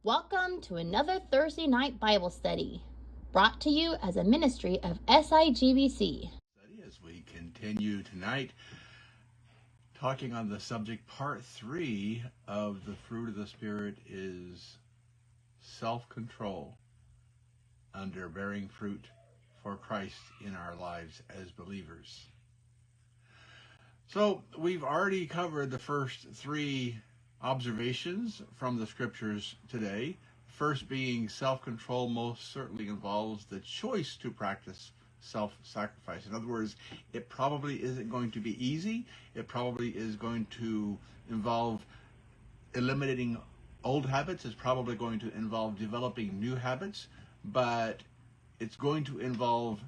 Welcome to another Thursday night Bible study, brought to you as a ministry of SIGBC. As we continue tonight, talking on the subject, part 3 of the fruit of the Spirit is self-control under bearing fruit for Christ in our lives as believers. So we've already covered the first 3 observations from the scriptures today. First being self-control most certainly involves the choice to practice self-sacrifice. In other words, it probably isn't going to be easy. It probably is going to involve eliminating old habits. It's probably going to involve developing new habits, but it's going to involve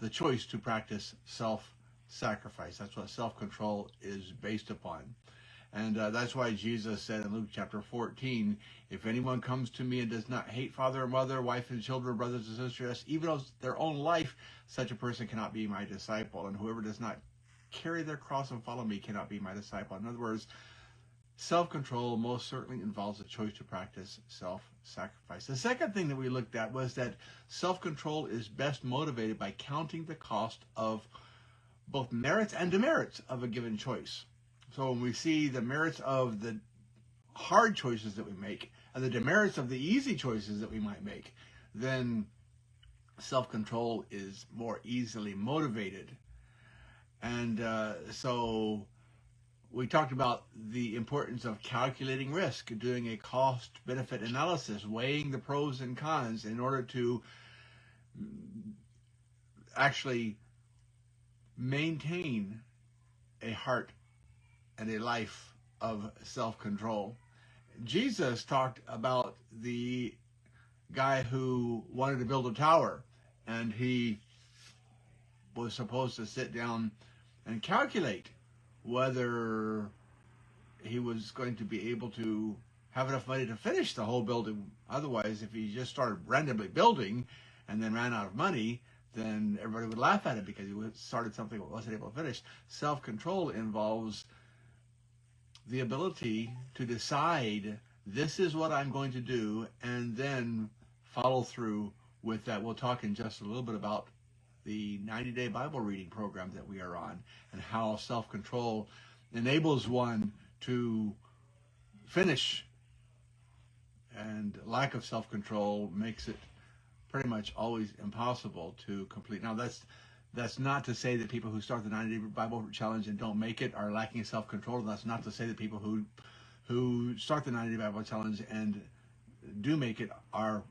the choice to practice self-sacrifice. That's what self-control is based upon. And that's why Jesus said in Luke chapter 14, if anyone comes to me and does not hate father or mother, wife and children, brothers and sisters, even their own life, such a person cannot be my disciple. And whoever does not carry their cross and follow me cannot be my disciple. In other words, self-control most certainly involves a choice to practice self-sacrifice. The second thing that we looked at was that self-control is best motivated by counting the cost of both merits and demerits of a given choice. So when we see the merits of the hard choices that we make and the demerits of the easy choices that we might make, then self-control is more easily motivated. And so we talked about the importance of calculating risk, doing a cost-benefit analysis, weighing the pros and cons in order to actually maintain a heart and a life of self-control. Jesus talked about the guy who wanted to build a tower, and he was supposed to sit down and calculate whether he was going to be able to have enough money to finish the whole building. Otherwise, if he just started randomly building and then ran out of money, then everybody would laugh at him because he started something that wasn't able to finish. Self-control involves the ability to decide, this is what I'm going to do, and then follow through with that. We'll talk in just a little bit about the 90-day Bible reading program that we are on and how self-control enables one to finish, and lack of self-control makes it pretty much always impossible to complete. Now, that's not to say that people who start the 90-day Bible challenge and don't make it are lacking self-control. That's not to say that people who start the 90-day Bible challenge and do make it are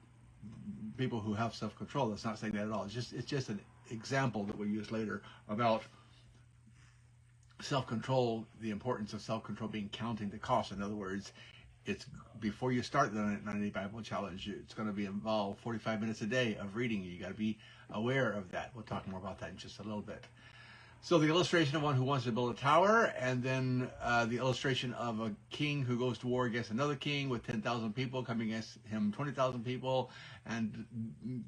people who have self-control. That's not saying that at all. It's just an example that we'll use later about self-control, the importance of self-control being counting the cost. In other words, it's before you start the 90-day Bible challenge, it's going to be involved 45 minutes a day of reading. You got to be aware of that. We'll talk more about that in just a little bit. So the illustration of one who wants to build a tower, and then the illustration of a king who goes to war against another king with 10,000 people coming against him, 20,000 people, and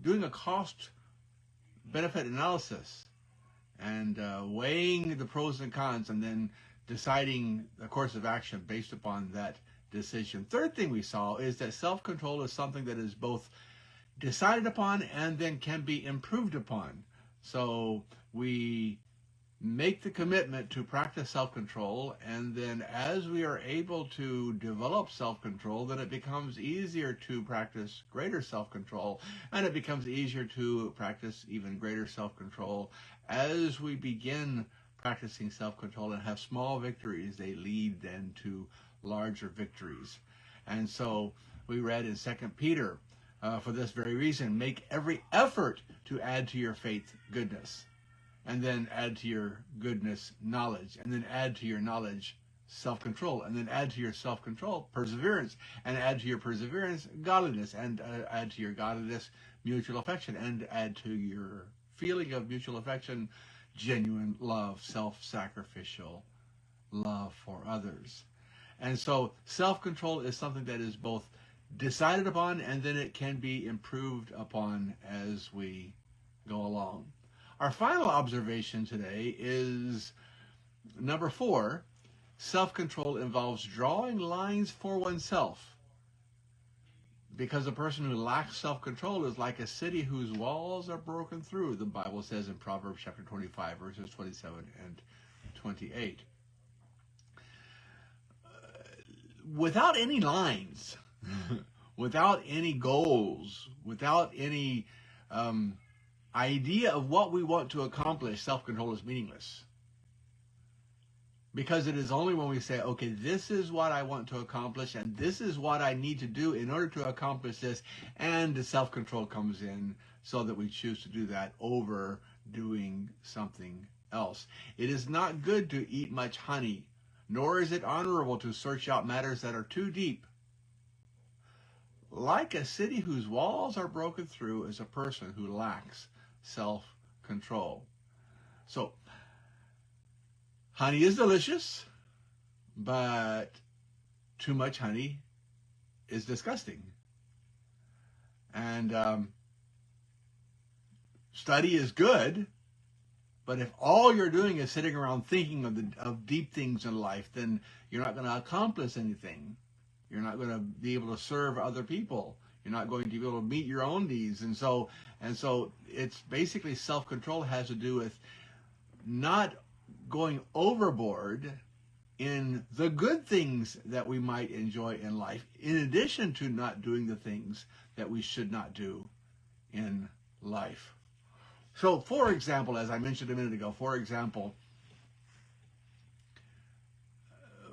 doing a cost-benefit analysis and weighing the pros and cons, and then deciding the course of action based upon that decision. Third thing we saw is that self-control is something that is both decided upon and then can be improved upon. So we make the commitment to practice self-control, and then as we are able to develop self-control, then it becomes easier to practice greater self-control, and it becomes easier to practice even greater self-control. As we begin practicing self-control and have small victories, they lead then to larger victories. And so we read in 2 Peter, for this very reason, make every effort to add to your faith goodness, and then add to your goodness knowledge, and then add to your knowledge self-control, and then add to your self-control perseverance, and add to your perseverance godliness, and add to your godliness mutual affection, and add to your feeling of mutual affection genuine love, self-sacrificial love for others. And so self-control is something that is both decided upon, and then it can be improved upon as we go along. Our final observation today is number 4. Self-control involves drawing lines for oneself Because a person who lacks self-control is like a city whose walls are broken through, the Bible says in Proverbs chapter 25, verses 27 and 28. Without any lines, without any goals, without any idea of what we want to accomplish, self-control is meaningless. Because it is only when we say, okay, this is what I want to accomplish, and this is what I need to do in order to accomplish this, and the self-control comes in so that we choose to do that over doing something else. It is not good to eat much honey, nor is it honorable to search out matters that are too deep. Like a city whose walls are broken through is a person who lacks self-control. So, honey is delicious, but too much honey is disgusting. And study is good, but if all you're doing is sitting around thinking of deep things in life, then you're not going to accomplish anything. You're not going to be able to serve other people. You're not going to be able to meet your own needs. And so it's basically self-control has to do with not going overboard in the good things that we might enjoy in life, in addition to not doing the things that we should not do in life. So, for example, as I mentioned a minute ago,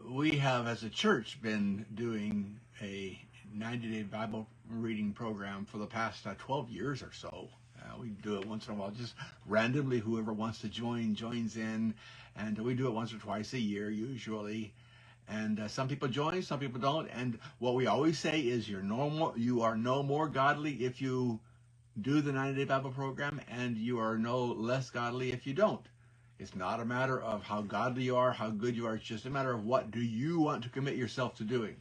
we have, as a church, been doing a 90-day Bible reading program for the past 12 years or so. We do it once in a while, just randomly. Whoever wants to join, joins in. And we do it once or twice a year, usually. And some people join, some people don't. And what we always say is you are no more godly if you do the 90-day Bible program, and you are no less godly if you don't. It's not a matter of how godly you are, how good you are. It's just a matter of what do you want to commit yourself to doing.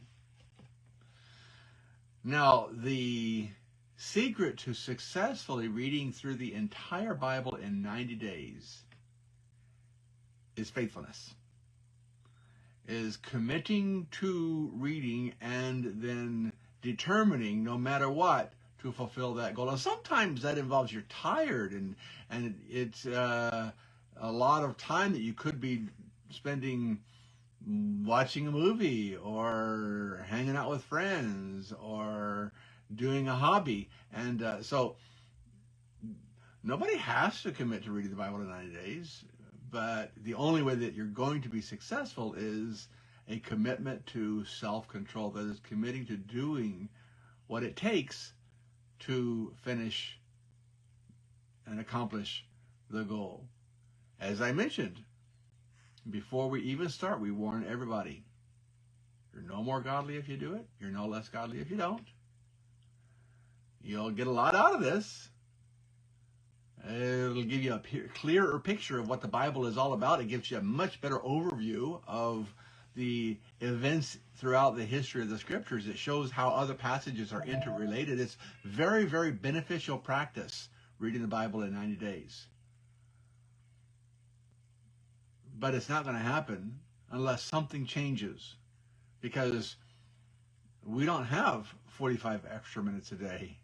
Now, the secret to successfully reading through the entire Bible in 90 days is faithfulness, is committing to reading and then determining, no matter what, to fulfill that goal. And sometimes that involves you're tired and it's a lot of time that you could be spending watching a movie or hanging out with friends or doing a hobby. And so nobody has to commit to reading the Bible in 90 days, but the only way that you're going to be successful is a commitment to self-control, that is committing to doing what it takes to finish and accomplish the goal. As I mentioned, before we even start, we warn everybody, you're no more godly if you do it. You're no less godly if you don't. You'll get a lot out of this. It'll give you a clearer picture of what the Bible is all about. It gives you a much better overview of the events throughout the history of the Scriptures. It shows how other passages are interrelated. It's very, very beneficial practice, reading the Bible in 90 days. But it's not going to happen unless something changes, because we don't have 45 extra minutes a day.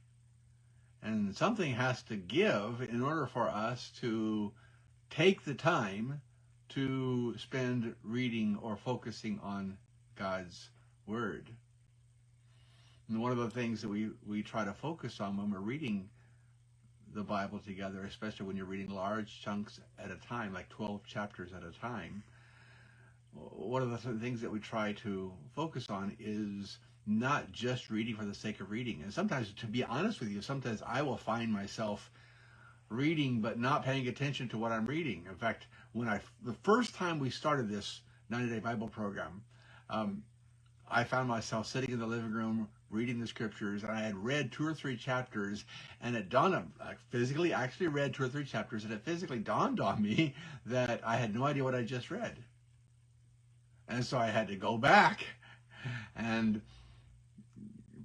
And something has to give in order for us to take the time to spend reading or focusing on God's Word. And one of the things that we try to focus on when we're reading the Bible together, especially when you're reading large chunks at a time, like 12 chapters at a time, one of the things that we try to focus on is not just reading for the sake of reading. And sometimes, to be honest with you, sometimes I will find myself reading but not paying attention to what I'm reading. In fact, the first time we started this 90-day Bible program, I found myself sitting in the living room reading the Scriptures, and I had read 2 or 3 chapters, and it dawned on me, I physically actually read 2 or 3 chapters, and it physically dawned on me that I had no idea what I just read. And so I had to go back and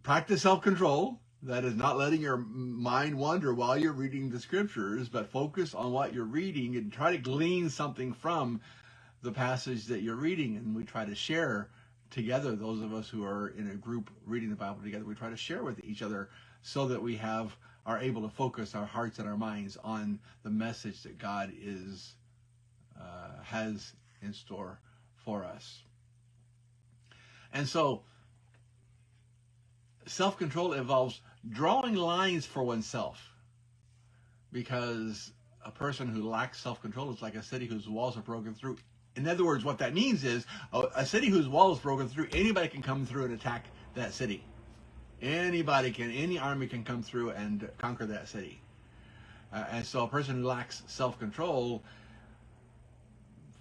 practice self-control. That is not letting your mind wander while you're reading the Scriptures, but focus on what you're reading and try to glean something from the passage that you're reading. And we try to share together, those of us who are in a group reading the Bible together, we try to share with each other so that we are able to focus our hearts and our minds on the message that God has in store for us. And so self-control involves drawing lines for oneself, because a person who lacks self-control is like a city whose walls are broken through. In other words, what that means is a city whose wall is broken through, anybody can come through and attack that city. Any army can come through and conquer that city. And so a person who lacks self-control,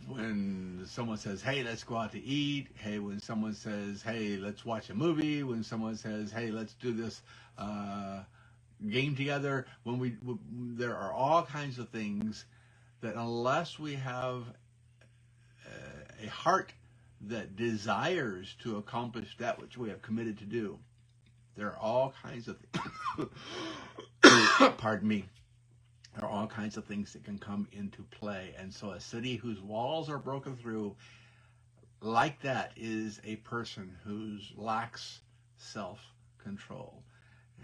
when someone says, hey, let's go out to eat, hey, when someone says, hey, let's watch a movie, when someone says, hey, let's do this game together, there are all kinds of things that unless we have a heart that desires to accomplish that which we have committed to do, there are all kinds of pardon me, there are all kinds of things that can come into play. And so a city whose walls are broken through, like that, is a person who lacks self-control.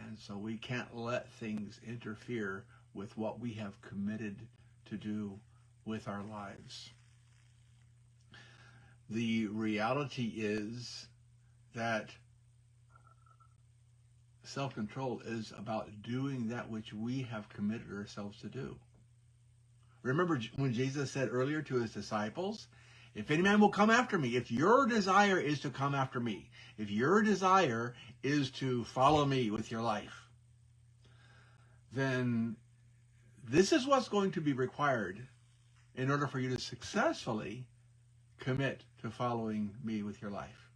And so we can't let things interfere with what we have committed to do with our lives. The reality is that self-control is about doing that which we have committed ourselves to do. Remember when Jesus said earlier to his disciples, if any man will come after me, if your desire is to come after me, if your desire is to follow me with your life, then this is what's going to be required in order for you to successfully commit to following me with your life.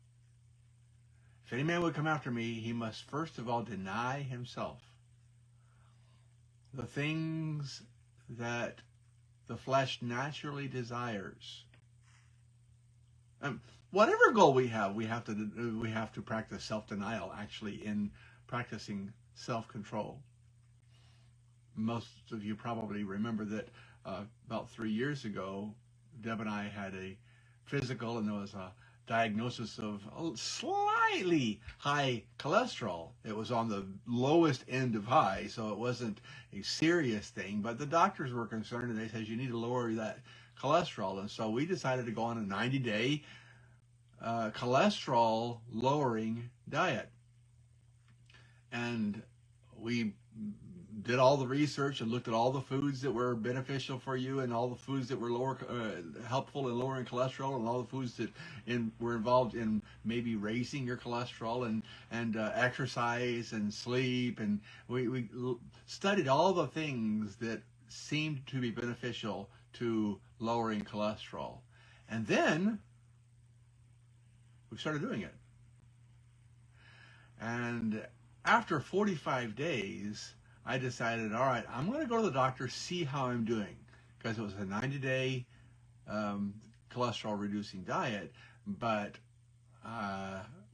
If any man would come after me, he must first of all deny himself. The things that the flesh naturally desires. Whatever goal we have to practice self-denial, actually, in practicing self-control. Most of you probably remember that about 3 years ago, Deb and I had a physical, and there was a diagnosis of slightly high cholesterol. It was on the lowest end of high, so it wasn't a serious thing, but the doctors were concerned, and they said you need to lower that cholesterol. And so we decided to go on a 90-day cholesterol lowering diet. And we did all the research and looked at all the foods that were beneficial for you, and all the foods that were helpful in lowering cholesterol, and all the foods that were involved in maybe raising your cholesterol, and exercise and sleep. And we studied all the things that seemed to be beneficial to lowering cholesterol. And then we started doing it. And after 45 days, I decided, all right, I'm going to go to the doctor, see how I'm doing, because it was a 90-day cholesterol reducing diet, but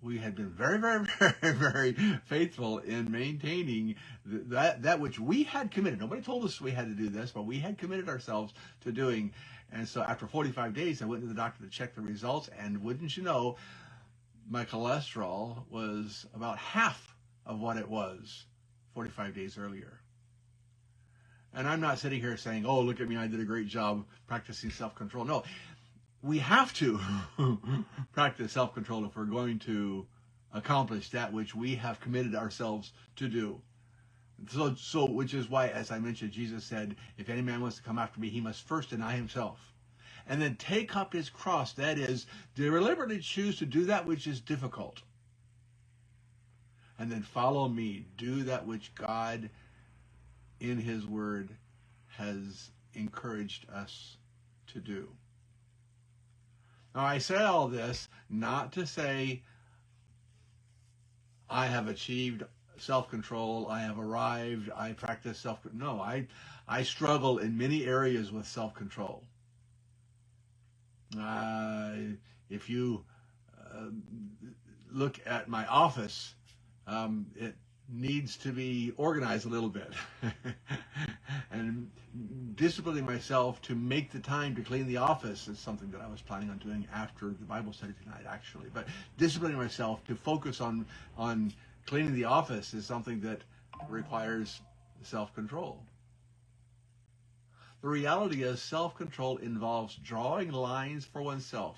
we had been very, very, very, very faithful in maintaining that which we had committed. Nobody told us we had to do this, but we had committed ourselves to doing. And so after 45 days, I went to the doctor to check the results, and wouldn't you know, my cholesterol was about half of what it was 45 days earlier. And I'm not sitting here saying, oh, look at me, I did a great job practicing self-control. No, we have to practice self-control if we're going to accomplish that which we have committed ourselves to do. So which is why, as I mentioned, Jesus said, if any man wants to come after me, he must first deny himself, and then take up his cross. That is, deliberately choose to do that which is difficult, and then follow me. Do that which God in his word has encouraged us to do. Now, I say all this not to say I have achieved self-control, I have arrived, I practice self-control. No, I struggle in many areas with self-control. If you look at my office, it needs to be organized a little bit. And disciplining myself to make the time to clean the office is something that I was planning on doing after the Bible study tonight, actually. But disciplining myself to focus on cleaning the office is something that requires self-control. The reality is self-control involves drawing lines for oneself.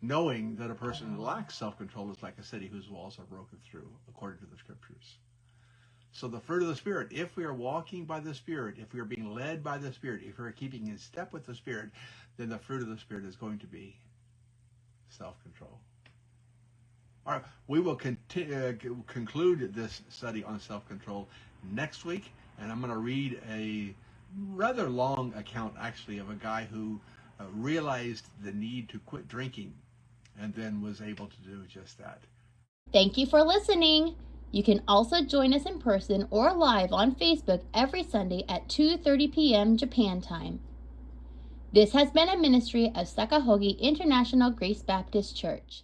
Knowing that a person who lacks self-control is like a city whose walls are broken through, according to the scriptures. So the fruit of the Spirit, if we are walking by the Spirit, if we are being led by the Spirit, if we are keeping in step with the Spirit, then the fruit of the Spirit is going to be self-control. All right, we will conclude this study on self-control next week, and I'm going to read a rather long account, actually, of a guy who realized the need to quit drinking and then was able to do just that. Thank you for listening. You can also join us in person or live on Facebook every Sunday at 2:30 p.m. Japan time. This has been a ministry of Sakahogi International Grace Baptist Church.